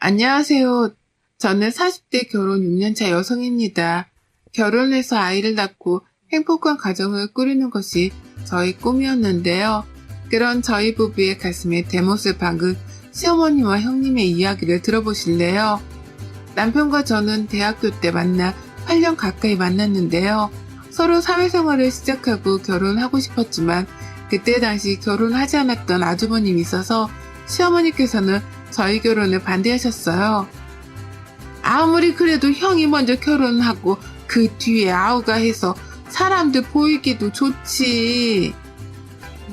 안녕하세요. 저는 40대 결혼 6년차 여성입니다. 결혼해서 아이를 낳고 행복한 가정을 꾸리는 것이 저희 꿈이었는데요. 그런 저희 부부의 가슴에 대못을 박은 시어머니와 형님의 이야기를 들어보실래요? 남편과 저는 대학교 때 만나 8년 가까이 만났는데요. 서로 사회생활을 시작하고 결혼하고 싶었지만 그때 당시 결혼하지 않았던 아주버님이 있어서 시어머니께서는 저희 결혼을 반대하셨어요. 아무리 그래도 형이 먼저 결혼하고 그 뒤에 아우가 해서 사람들 보이기도 좋지.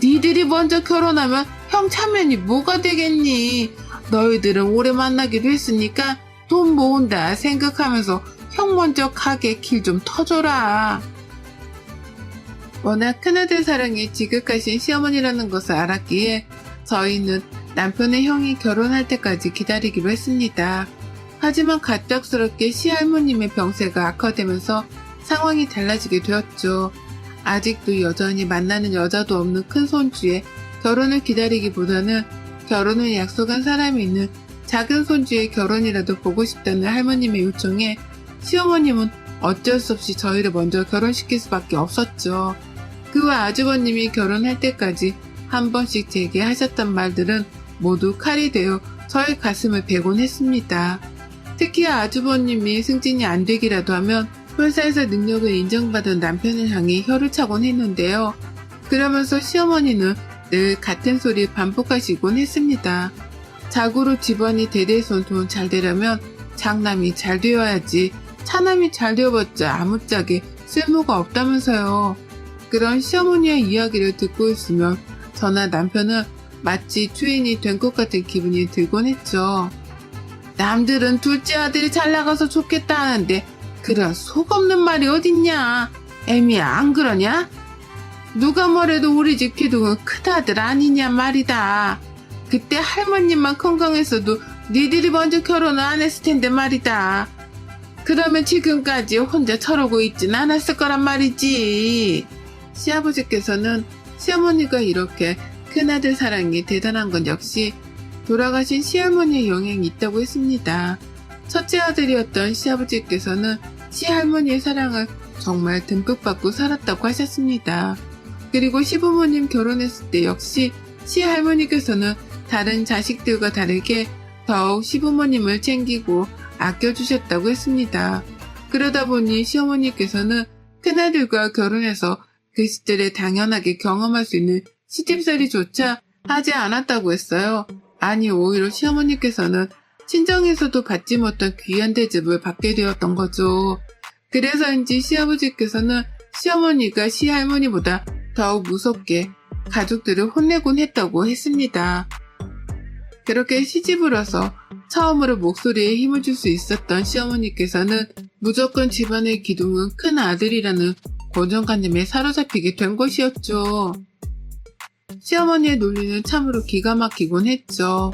니들이 먼저 결혼하면 형 차면이 뭐가 되겠니? 너희들은 오래 만나기도 했으니까 돈 모은다 생각하면서 형 먼저 가게 길 좀 터줘라. 워낙 큰아들 사랑에 지극하신 시어머니라는 것을 알았기에 저희는 남편의 형이 결혼할 때까지 기다리기로 했습니다. 하지만 갑작스럽게 시할머님의 병세가 악화되면서 상황이 달라지게 되었죠. 아직도 여전히 만나는 여자도 없는 큰 손주의 결혼을 기다리기보다는 결혼을 약속한 사람이 있는 작은 손주의 결혼이라도 보고 싶다는 할머님의 요청에 시어머님은 어쩔 수 없이 저희를 먼저 결혼시킬 수밖에 없었죠. 그와 아주버님이 결혼할 때까지 한 번씩 제게 하셨던 말들은 모두 칼이 되어 저의 가슴을 베곤 했습니다. 특히 아주버님이 승진이 안 되기라도 하면 회사에서 능력을 인정받은 남편을 향해 혀를 차곤 했는데요. 그러면서 시어머니는 늘 같은 소리 반복하시곤 했습니다. 자고로 집안이 대대손 돈 잘 되려면 장남이 잘 되어야지 차남이 잘 되어봤자 아무짝에 쓸모가 없다면서요. 그런 시어머니의 이야기를 듣고 있으면 저나 남편은 마치 주인이 된 것 같은 기분이 들곤 했죠. 남들은 둘째 아들이 잘 나가서 좋겠다 하는데 그런 속 없는 말이 어딨냐? 애미야 안 그러냐? 누가 뭐래도 우리 집 기둥은 큰아들 아니냐 말이다. 그때 할머님만 건강했어도 니들이 먼저 결혼을 안 했을 텐데 말이다. 그러면 지금까지 혼자 저러고 있진 않았을 거란 말이지. 시아버지께서는 시어머니가 이렇게 큰아들 사랑이 대단한 건 역시 돌아가신 시할머니의 영향이 있다고 했습니다. 첫째 아들이었던 시아버지께서는 시할머니의 사랑을 정말 듬뿍 받고 살았다고 하셨습니다. 그리고 시부모님 결혼했을 때 역시 시할머니께서는 다른 자식들과 다르게 더욱 시부모님을 챙기고 아껴주셨다고 했습니다. 그러다 보니 시어머니께서는 큰아들과 결혼해서 그 시절에 당연하게 경험할 수 있는 시집살이조차 하지 않았다고 했어요. 아니 오히려 시어머니께서는 친정에서도 받지 못한 귀한 대접을 받게 되었던 거죠. 그래서인지 시아버지께서는 시어머니가 시할머니보다 더욱 무섭게 가족들을 혼내곤 했다고 했습니다. 그렇게 시집을 와서 처음으로 목소리에 힘을 줄 수 있었던 시어머니께서는 무조건 집안의 기둥은 큰 아들이라는 고정관념에 사로잡히게 된 것이었죠. 시어머니의 논리는 참으로 기가 막히곤 했죠.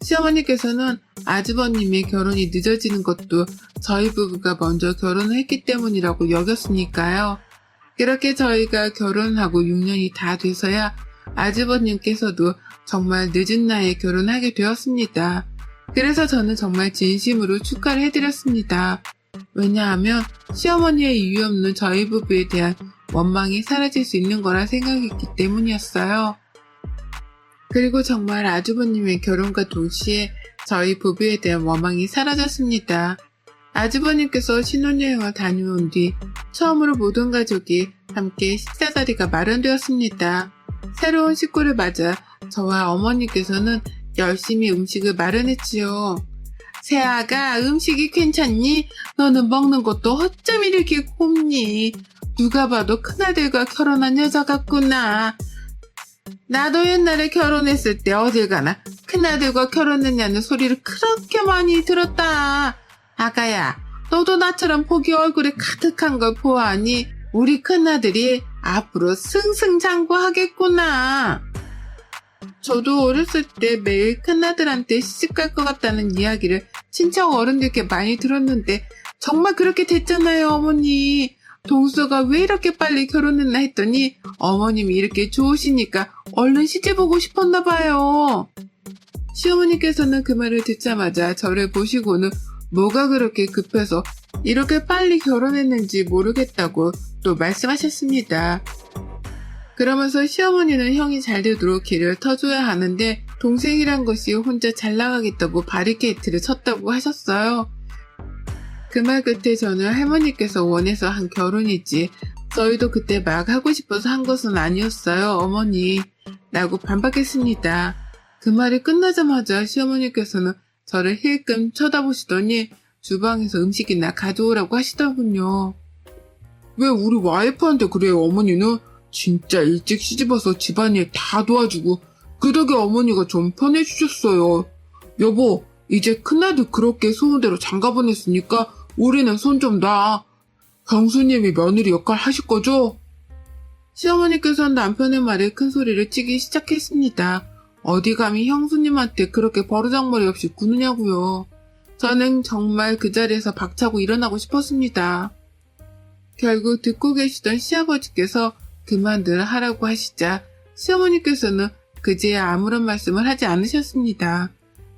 시어머니께서는 아주버님의 결혼이 늦어지는 것도 저희 부부가 먼저 결혼을 했기 때문이라고 여겼으니까요. 그렇게 저희가 결혼하고 6년이 다 돼서야 아주버님께서도 정말 늦은 나이에 결혼하게 되었습니다. 그래서 저는 정말 진심으로 축하를 해드렸습니다. 왜냐하면 시어머니의 이유 없는 저희 부부에 대한 원망이 사라질 수 있는 거라 생각했기 때문이었어요. 그리고 정말 아주버님의 결혼과 동시에 저희 부부에 대한 원망이 사라졌습니다. 아주버님께서 신혼여행을 다녀온 뒤 처음으로 모든 가족이 함께 식사 자리가 마련되었습니다. 새로운 식구를 맞아 저와 어머니께서는 열심히 음식을 마련했지요. 새아가 음식이 괜찮니? 너는 먹는 것도 어쩜 이렇게 곱니? 누가 봐도 큰아들과 결혼한 여자 같구나. 나도 옛날에 결혼했을 때 어딜 가나 큰아들과 결혼했냐는 소리를 그렇게 많이 들었다. 아가야, 너도 나처럼 복이 얼굴에 가득한 걸 보아하니 우리 큰아들이 앞으로 승승장구하겠구나. 저도 어렸을 때 매일 큰아들한테 시집갈 것 같다는 이야기를 친척 어른들께 많이 들었는데 정말 그렇게 됐잖아요, 어머니. 동서가 왜 이렇게 빨리 결혼했나 했더니 어머님이 이렇게 좋으시니까 얼른 시집 오고 싶었나 봐요. 시어머니께서는 그 말을 듣자마자 저를 보시고는 뭐가 그렇게 급해서 이렇게 빨리 결혼했는지 모르겠다고 또 말씀하셨습니다. 그러면서 시어머니는 형이 잘 되도록 길을 터줘야 하는데 동생이란 것이 혼자 잘 나가겠다고 바리케이트를 쳤다고 하셨어요. 그 말 끝에 저는 할머니께서 원해서 한 결혼이지 저희도 그때 막 하고 싶어서 한 것은 아니었어요, 어머니. 라고 반박했습니다. 그 말이 끝나자마자 시어머니께서는 저를 힐끔 쳐다보시더니 주방에서 음식이나 가져오라고 하시더군요. 왜 우리 와이프한테 그래요, 어머니는? 진짜 일찍 시집와서 집안일 다 도와주고 그 덕에 어머니가 좀 편해지셨어요. 여보, 이제 큰아들 그렇게 소원대로 장가 보냈으니까 우리는 손 좀 놔. 형수님이 며느리 역할 하실 거죠? 시어머니께서는 남편의 말에 큰 소리를 치기 시작했습니다. 어디 감히 형수님한테 그렇게 버르장머리 없이 구느냐고요. 저는 정말 그 자리에서 박차고 일어나고 싶었습니다. 결국 듣고 계시던 시아버지께서 그만들 하라고 하시자 시어머니께서는 그제야 아무런 말씀을 하지 않으셨습니다.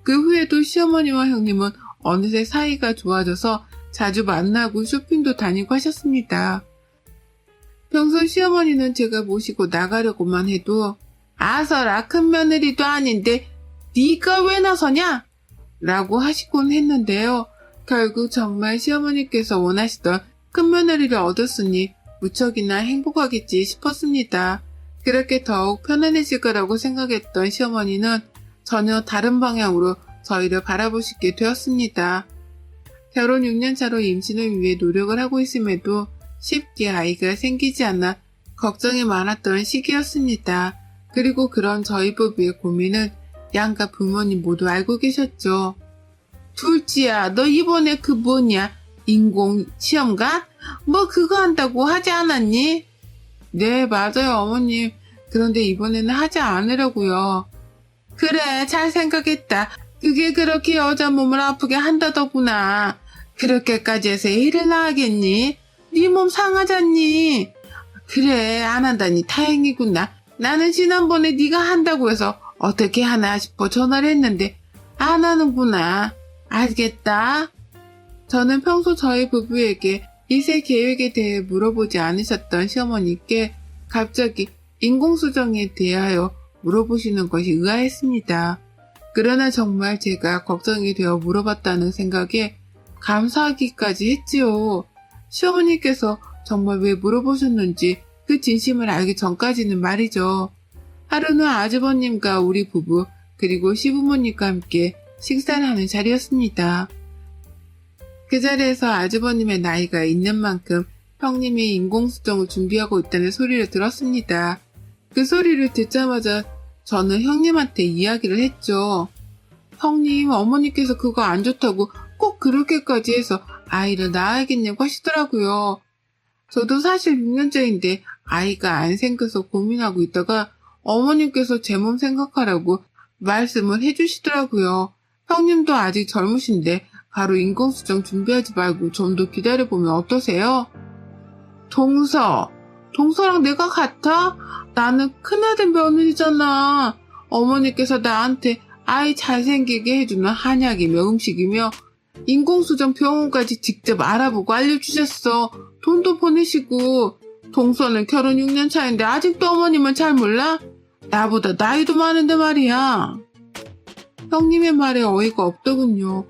그 후에도 시어머니와 형님은 어느새 사이가 좋아져서 자주 만나고 쇼핑도 다니고 하셨습니다. 평소 시어머니는 제가 모시고 나가려고만 해도 아서라 큰 며느리도 아닌데 네가 왜 나서냐? 라고 하시곤 했는데요. 결국 정말 시어머니께서 원하시던 큰 며느리를 얻었으니 무척이나 행복하겠지 싶었습니다. 그렇게 더욱 편안해질 거라고 생각했던 시어머니는 전혀 다른 방향으로 저희를 바라보시게 되었습니다. 결혼 6년 차로 임신을 위해 노력을 하고 있음에도 쉽게 아이가 생기지 않아 걱정이 많았던 시기였습니다. 그리고 그런 저희 부부의 고민은 양가 부모님 모두 알고 계셨죠. 둘째야, 너 이번에 그 뭐냐? 인공 시험가? 뭐 그거 한다고 하지 않았니? 네, 맞아요, 어머님. 그런데 이번에는 하지 않으려고요. 그래, 잘 생각했다. 그게 그렇게 여자 몸을 아프게 한다더구나. 그렇게까지 해서 애를 낳았겠니? 네 몸 상하잖니? 그래, 안 한다니 다행이구나. 나는 지난번에 네가 한다고 해서 어떻게 하나 싶어 전화를 했는데 안 하는구나. 알겠다. 저는 평소 저희 부부에게 이세 계획에 대해 물어보지 않으셨던 시어머니께 갑자기 인공수정에 대하여 물어보시는 것이 의아했습니다. 그러나 정말 제가 걱정이 되어 물어봤다는 생각에 감사하기까지 했지요. 시어머니께서 정말 왜 물어보셨는지 그 진심을 알기 전까지는 말이죠. 하루는 아주버님과 우리 부부 그리고 시부모님과 함께 식사를 하는 자리였습니다. 그 자리에서 아주버님의 나이가 있는 만큼 형님이 인공수정을 준비하고 있다는 소리를 들었습니다. 그 소리를 듣자마자 저는 형님한테 이야기를 했죠. 형님, 어머니께서 그거 안 좋다고 꼭 그렇게까지 해서 아이를 낳아야겠냐고 하시더라고요. 저도 사실 6년째인데 아이가 안 생겨서 고민하고 있다가 어머님께서 제 몸 생각하라고 말씀을 해주시더라고요. 형님도 아직 젊으신데 바로 인공수정 준비하지 말고 좀 더 기다려보면 어떠세요? 동서랑 내가 같아? 나는 큰아들 며느리잖아. 어머니께서 나한테 아이 잘생기게 해주는 한약이며 음식이며 인공수정 병원까지 직접 알아보고 알려주셨어. 돈도 보내시고. 동서는 결혼 6년 차인데 아직도 어머님은 잘 몰라? 나보다 나이도 많은데 말이야. 형님의 말에 어이가 없더군요.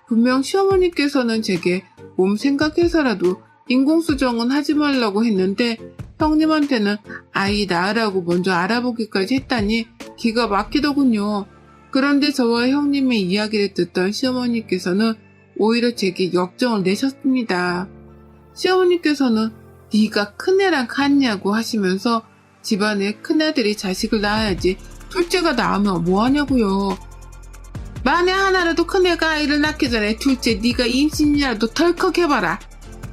분명 시어머니께서는 제게 몸 생각해서라도 인공수정은 하지 말라고 했는데 형님한테는 아이 낳으라고 먼저 알아보기까지 했다니 기가 막히더군요. 그런데 저와 형님의 이야기를 듣던 시어머니께서는 오히려 제게 역정을 내셨습니다. 시어머니께서는 네가 큰애랑 같냐고 하시면서 집안에 큰아들이 자식을 낳아야지 둘째가 낳으면 뭐하냐고요. 만에 하나라도 큰애가 아이를 낳기 전에 둘째 네가 임신이라도 덜컥 해봐라.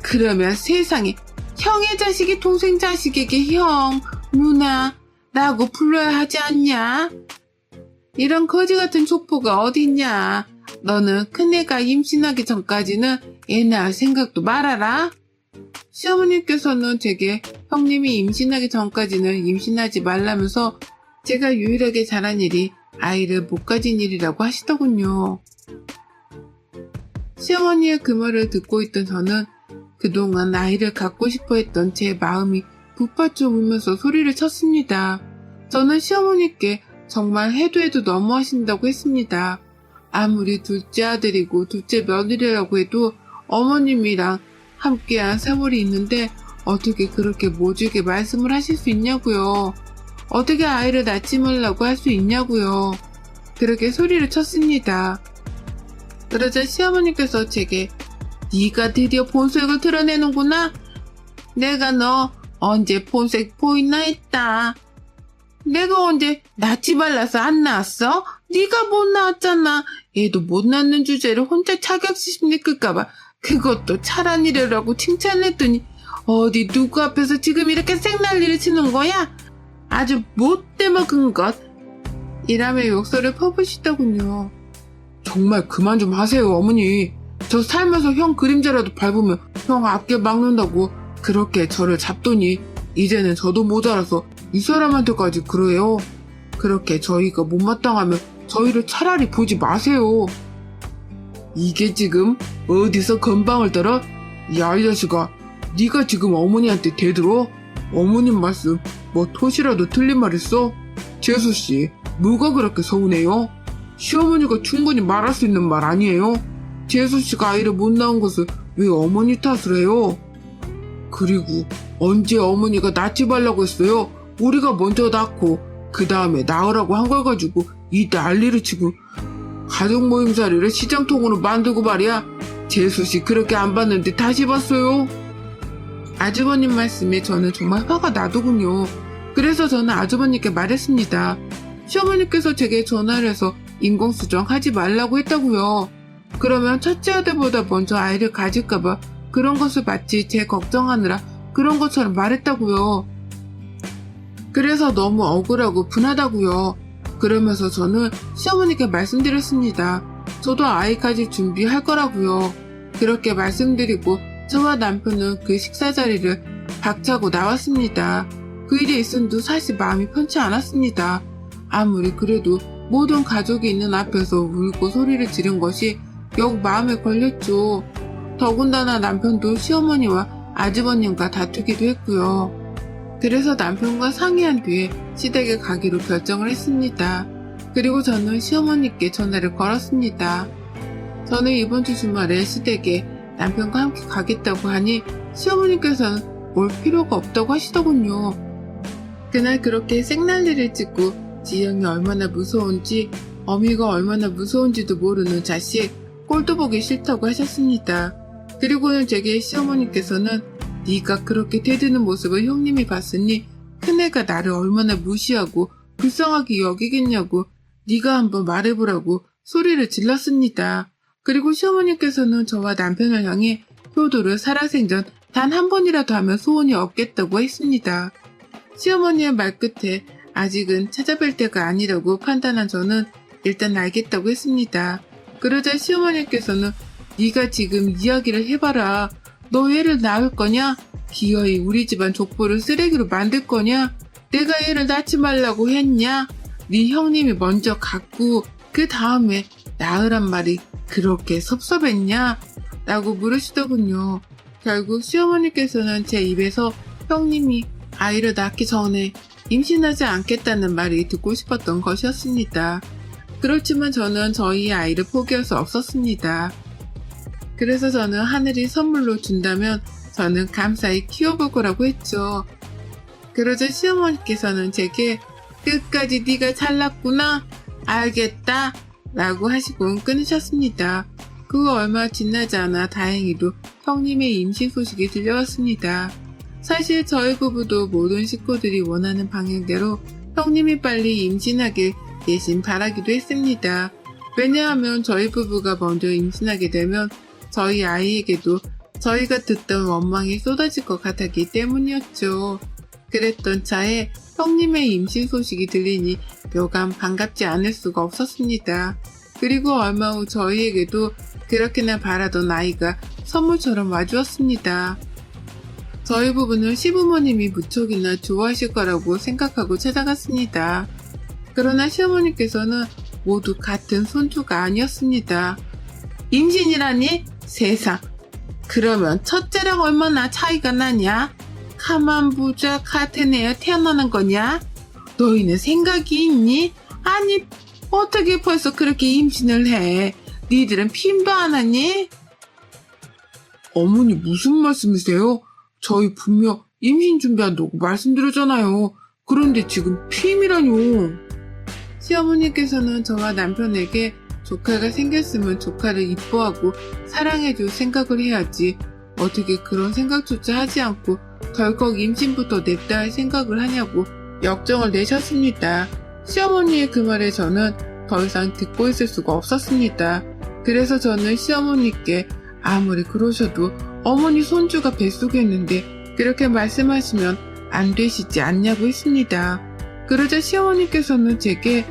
그러면 세상에 형의 자식이 동생 자식에게 형, 누나 라고 불러야 하지 않냐? 이런 거지 같은 족보가 어딨냐? 너는 큰애가 임신하기 전까지는 애 낳을 생각도 말아라. 시어머니께서는 제게 형님이 임신하기 전까지는 임신하지 말라면서 제가 유일하게 잘한 일이 아이를 못 가진 일이라고 하시더군요. 시어머니의 그 말을 듣고 있던 저는 그동안 아이를 갖고 싶어 했던 제 마음이 북받쳐 울면서 소리를 쳤습니다. 저는 시어머니께 정말 해도 너무하신다고 했습니다. 아무리 둘째 아들이고 둘째 며느리라고 해도 어머님이랑 함께한 세월이 있는데 어떻게 그렇게 모질게 말씀을 하실 수 있냐고요. 어떻게 아이를 낳지 말라고 할 수 있냐고요. 그렇게 소리를 쳤습니다. 그러자 시어머니께서 제게 네가 드디어 본색을 드러내는구나. 내가 너 언제 본색 보이나 했다. 내가 언제 낳지 말라서 안 낳았어? 네가 못 낳았잖아. 얘도 못 낳는 주제를 혼자 자격지심 느낄까봐 그것도 잘한 일이라고 칭찬했더니 어디 누구 앞에서 지금 이렇게 생난리를 치는 거야? 아주 못돼 먹은 것. 이라며 욕설을 퍼부시더군요. 정말 그만 좀 하세요, 어머니. 저 살면서 형 그림자라도 밟으면 형 앞게 막는다고 그렇게 저를 잡더니 이제는 저도 모자라서 이 사람한테까지 그래요. 그렇게 저희가 못마땅하면 저희를 차라리 보지 마세요. 이게 지금 어디서 건방을 떨어? 야, 이 자식아, 네가 지금 어머니한테 대들어? 어머님 말씀 뭐 토시라도 틀린 말 있어? 재수씨, 뭐가 그렇게 서운해요? 시어머니가 충분히 말할 수 있는 말 아니에요? 재수씨가 아이를 못 낳은 것을 왜 어머니 탓을 해요? 그리고 언제 어머니가 낳지 말라고 했어요? 우리가 먼저 낳고 그 다음에 낳으라고 한 걸 가지고 이 난리를 치고 가족 모임자리를 시장통으로 만들고 말이야. 재수씨 그렇게 안 봤는데 다시 봤어요? 아주버님 말씀에 저는 정말 화가 나더군요. 그래서 저는 아주버님께 말했습니다. 시어머니께서 제게 전화를 해서 인공수정 하지 말라고 했다고요. 그러면 첫째 아들보다 먼저 아이를 가질까봐 그런 것을 마치 제 걱정하느라 그런 것처럼 말했다고요. 그래서 너무 억울하고 분하다고요. 그러면서 저는 시어머니께 말씀드렸습니다. 저도 아이 가질 준비할 거라고요. 그렇게 말씀드리고 저와 남편은 그 식사 자리를 박차고 나왔습니다. 그 일이 있은도 사실 마음이 편치 않았습니다. 아무리 그래도 모든 가족이 있는 앞에서 울고 소리를 지른 것이 역 마음에 걸렸죠. 더군다나 남편도 시어머니와 아주버님과 다투기도 했고요. 그래서 남편과 상의한 뒤에 시댁에 가기로 결정을 했습니다. 그리고 저는 시어머니께 전화를 걸었습니다. 저는 이번 주 주말에 시댁에 남편과 함께 가겠다고 하니 시어머니께서는 올 필요가 없다고 하시더군요. 그날 그렇게 생난리를 찍고 지영이 얼마나 무서운지 어미가 얼마나 무서운지도 모르는 자식 꼴도 보기 싫다고 하셨습니다. 그리고는 제게 시어머니께서는 네가 그렇게 대드는 모습을 형님이 봤으니 큰애가 나를 얼마나 무시하고 불쌍하게 여기겠냐고 네가 한번 말해보라고 소리를 질렀습니다. 그리고 시어머니께서는 저와 남편을 향해 효도를 살아생전 단 한 번이라도 하면 소원이 없겠다고 했습니다. 시어머니의 말 끝에 아직은 찾아뵐 때가 아니라고 판단한 저는 일단 알겠다고 했습니다. 그러자 시어머니께서는 네가 지금 이야기를 해봐라. 너 애를 낳을 거냐? 기어이 우리 집안 족보를 쓰레기로 만들 거냐? 내가 애를 낳지 말라고 했냐? 네 형님이 먼저 갖고 그 다음에 낳으란 말이 그렇게 섭섭했냐? 라고 물으시더군요. 결국 시어머니께서는 제 입에서 형님이 아이를 낳기 전에 임신하지 않겠다는 말이 듣고 싶었던 것이었습니다. 그렇지만 저는 저희 아이를 포기할 수 없었습니다. 그래서 저는 하늘이 선물로 준다면 저는 감사히 키워볼 거라고 했죠. 그러자 시어머니께서는 제게 끝까지 네가 잘났구나 알겠다 라고 하시고 끊으셨습니다. 그 얼마 지나지 않아 다행히도 형님의 임신 소식이 들려왔습니다. 사실 저희 부부도 모든 식구들이 원하는 방향대로 형님이 빨리 임신하길 대신 바라기도 했습니다. 왜냐하면 저희 부부가 먼저 임신하게 되면 저희 아이에게도 저희가 듣던 원망이 쏟아질 것 같았기 때문이었죠. 그랬던 차에 형님의 임신 소식이 들리니 묘감 반갑지 않을 수가 없었습니다. 그리고 얼마 후 저희에게도 그렇게나 바라던 아이가 선물처럼 와주었습니다. 저희 부부는 시부모님이 무척이나 좋아하실 거라고 생각하고 찾아갔습니다. 그러나 시어머니께서는 모두 같은 손주가 아니었습니다. 임신이라니? 세상. 그러면 첫째랑 얼마나 차이가 나냐? 가만 보자 같은 애야 태어나는 거냐? 너희는 생각이 있니? 아니 어떻게 벌써 그렇게 임신을 해? 니들은 핌도 안 하니? 어머니 무슨 말씀이세요? 저희 분명 임신 준비한다고 말씀드렸잖아요. 그런데 지금 핌이라뇨. 시어머니께서는 저와 남편에게 조카가 생겼으면 조카를 이뻐하고 사랑해줄 생각을 해야지 어떻게 그런 생각조차 하지 않고 덜컥 임신부터 냅다 할 생각을 하냐고 역정을 내셨습니다. 시어머니의 그 말에 저는 더 이상 듣고 있을 수가 없었습니다. 그래서 저는 시어머니께 아무리 그러셔도 어머니 손주가 뱃속에 있는데 그렇게 말씀하시면 안 되시지 않냐고 했습니다. 그러자 시어머니께서는 제게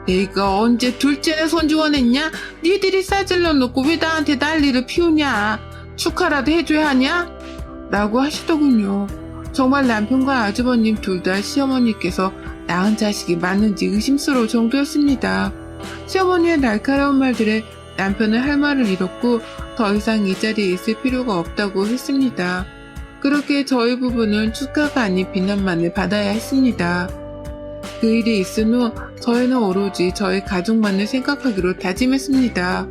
내가 언제 둘째나 손주 원했냐? 니들이 싸질러 놓고 왜 나한테 난리를 피우냐? 축하라도 해줘야 하냐? 라고 하시더군요. 정말 남편과 아주버님 둘 다 시어머니께서 낳은 자식이 맞는지 의심스러울 정도였습니다. 시어머니의 날카로운 말들에 남편은 할 말을 잃었고 더 이상 이 자리에 있을 필요가 없다고 했습니다. 그렇게 저희 부부는 축하가 아닌 비난만을 받아야 했습니다. 그 일이 있은 후 저희는 오로지 저희 가족만을 생각하기로 다짐했습니다.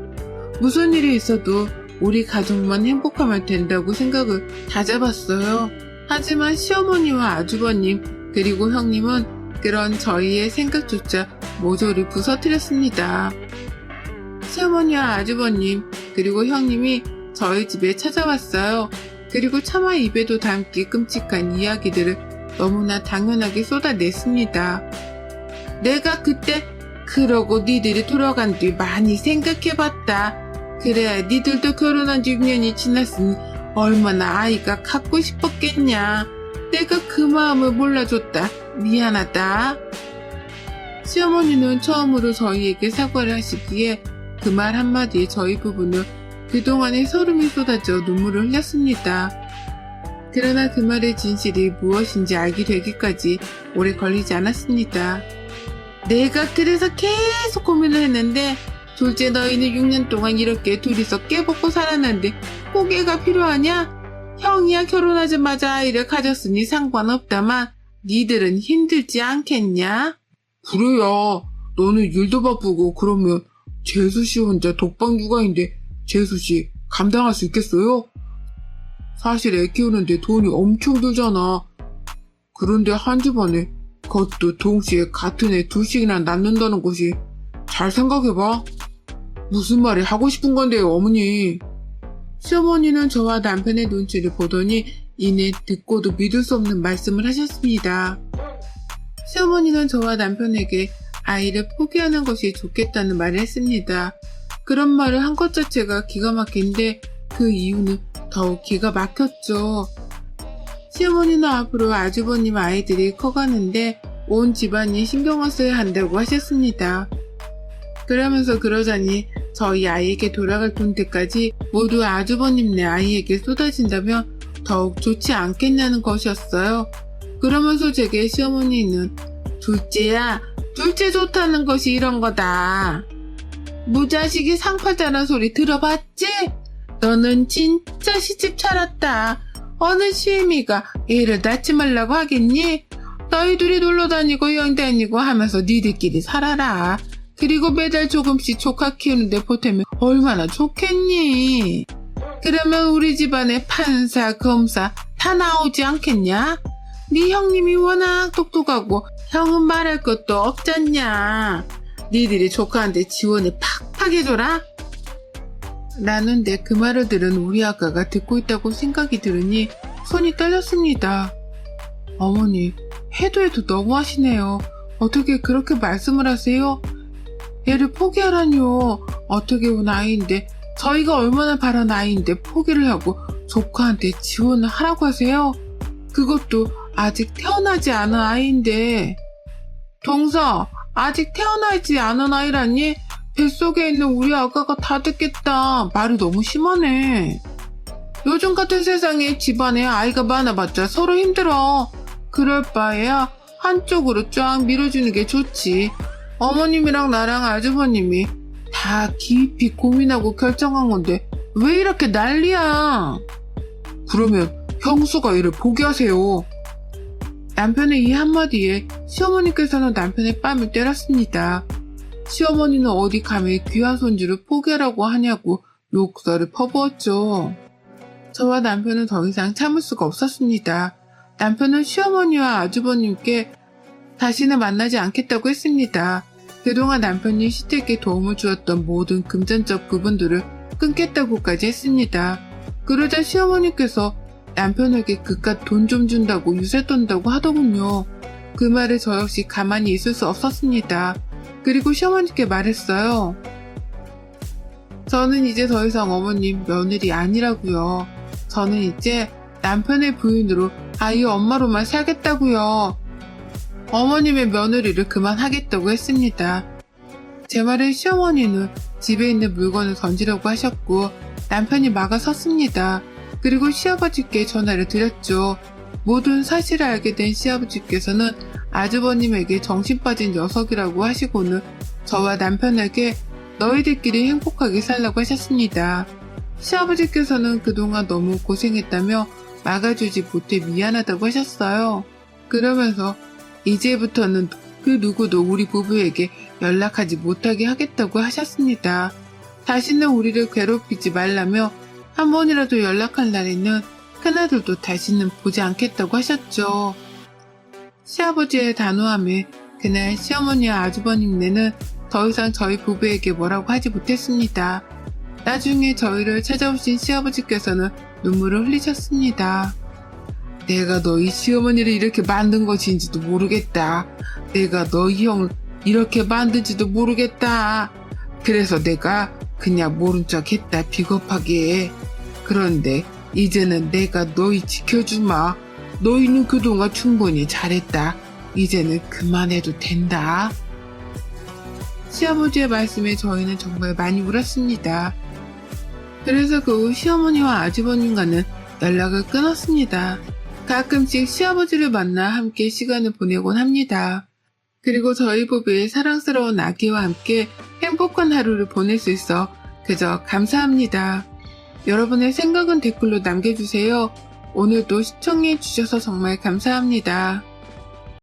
무슨 일이 있어도 우리 가족만 행복하면 된다고 생각을 다잡았어요. 하지만 시어머니와 아주버님 그리고 형님은 그런 저희의 생각조차 모조리 부서뜨렸습니다. 시어머니와 아주버님 그리고 형님이 저희 집에 찾아왔어요. 그리고 차마 입에도 담기 끔찍한 이야기들을 너무나 당연하게 쏟아냈습니다. 내가 그때 그러고 니들이 돌아간 뒤 많이 생각해봤다. 그래 니들도 결혼한 지 6년이 지났으니 얼마나 아이가 갖고 싶었겠냐. 내가 그 마음을 몰라줬다. 미안하다. 시어머니는 처음으로 저희에게 사과를 하시기에 그 말 한마디에 저희 부부는 그동안의 서름이 쏟아져 눈물을 흘렸습니다. 그러나 그 말의 진실이 무엇인지 알게 되기까지 오래 걸리지 않았습니다. 내가 그래서 계속 고민을 했는데 둘째 너희는 6년 동안 이렇게 둘이서 깨벗고 살았는데 포기가 필요하냐? 형이야 결혼하자마자 아이를 가졌으니 상관없다만 니들은 힘들지 않겠냐? 그래야 너는 일도 바쁘고 그러면 재수씨 혼자 독방 육아인데 재수씨 감당할 수 있겠어요? 사실 애 키우는데 돈이 엄청 들잖아. 그런데 한 집안에 그것도 동시에 같은 애 둘씩이나 낳는다는 것이 잘 생각해봐. 무슨 말이 하고 싶은 건데요, 어머니? 시어머니는 저와 남편의 눈치를 보더니 이내 듣고도 믿을 수 없는 말씀을 하셨습니다. 시어머니는 저와 남편에게 아이를 포기하는 것이 좋겠다는 말을 했습니다. 그런 말을 한 것 자체가 기가 막힌데 그 이유는 더욱 기가 막혔죠. 시어머니는 앞으로 아주버님 아이들이 커가는데 온 집안이 신경을 써야 한다고 하셨습니다. 그러면서 그러자니 저희 아이에게 돌아갈 돈대까지 모두 아주버님네 아이에게 쏟아진다면 더욱 좋지 않겠냐는 것이었어요. 그러면서 제게 시어머니는 둘째야, 둘째 좋다는 것이 이런 거다. 무자식이 상팔자란 소리 들어봤지? 너는 진짜 시집 차렸다. 어느 시애미가 애를 낳지 말라고 하겠니? 너희 둘이 놀러 다니고 여행 다니고 하면서 니들끼리 살아라. 그리고 매달 조금씩 조카 키우는데 보태면 얼마나 좋겠니? 그러면 우리 집안에 판사, 검사 다 나오지 않겠냐? 네 형님이 워낙 똑똑하고 형은 말할 것도 없잖냐. 니들이 조카한테 지원을 팍팍 해줘라. 라는데 그 말을 들은 우리 아가가 듣고 있다고 생각이 들으니 손이 떨렸습니다. 어머니, 해도 너무하시네요. 어떻게 그렇게 말씀을 하세요? 애를 포기하라뇨. 어떻게 온 아이인데 저희가 얼마나 바란 아이인데 포기를 하고 조카한테 지원을 하라고 하세요? 그것도 아직 태어나지 않은 아이인데. 동서, 아직 태어나지 않은 아이라니? 뱃속에 있는 우리 아가가 다 듣겠다. 말이 너무 심하네. 요즘 같은 세상에 집안에 아이가 많아봤자 서로 힘들어. 그럴 바에야 한쪽으로 쫙 밀어주는 게 좋지. 어머님이랑 나랑 아주버님이 다 깊이 고민하고 결정한 건데 왜 이렇게 난리야? 그러면 형수가 이를 포기하세요. 남편의 이 한마디에 시어머니께서는 남편의 뺨을 때렸습니다. 시어머니는 어디 감히 귀한 손주를 포기하라고 하냐고 욕설을 퍼부었죠. 저와 남편은 더 이상 참을 수가 없었습니다. 남편은 시어머니와 아주버님께 다시는 만나지 않겠다고 했습니다. 그동안 남편이 시댁에 도움을 주었던 모든 금전적 부분들을 끊겠다고까지 했습니다. 그러자 시어머니께서 남편에게 그깟 돈 좀 준다고 유세 떤다고 하더군요. 그 말에 저 역시 가만히 있을 수 없었습니다. 그리고 시어머니께 말했어요. 저는 이제 더 이상 어머님 며느리 아니라고요. 저는 이제 남편의 부인으로 아이 엄마로만 살겠다고요. 어머님의 며느리를 그만하겠다고 했습니다. 제 말에 시어머니는 집에 있는 물건을 던지려고 하셨고 남편이 막아섰습니다. 그리고 시아버지께 전화를 드렸죠. 모든 사실을 알게 된 시아버지께서는 아주버님에게 정신 빠진 녀석이라고 하시고는 저와 남편에게 너희들끼리 행복하게 살라고 하셨습니다. 시아버지께서는 그동안 너무 고생했다며 막아주지 못해 미안하다고 하셨어요. 그러면서 이제부터는 그 누구도 우리 부부에게 연락하지 못하게 하겠다고 하셨습니다. 다시는 우리를 괴롭히지 말라며 한 번이라도 연락한 날에는 큰아들도 다시는 보지 않겠다고 하셨죠. 시아버지의 단호함에 그날 시어머니와 아주버님네는 더 이상 저희 부부에게 뭐라고 하지 못했습니다. 나중에 저희를 찾아오신 시아버지께서는 눈물을 흘리셨습니다. 내가 너희 시어머니를 이렇게 만든 것인지도 모르겠다. 내가 너희 형을 이렇게 만든지도 모르겠다. 그래서 내가 그냥 모른 척 했다, 비겁하게. 그런데 이제는 내가 너희 지켜주마. 너희는 그동안 충분히 잘했다. 이제는 그만해도 된다. 시아버지의 말씀에 저희는 정말 많이 울었습니다. 그래서 그 후 시어머니와 아주버님과는 연락을 끊었습니다. 가끔씩 시아버지를 만나 함께 시간을 보내곤 합니다. 그리고 저희 부부의 사랑스러운 아기와 함께 행복한 하루를 보낼 수 있어 그저 감사합니다. 여러분의 생각은 댓글로 남겨주세요. 오늘도 시청해주셔서 정말 감사합니다.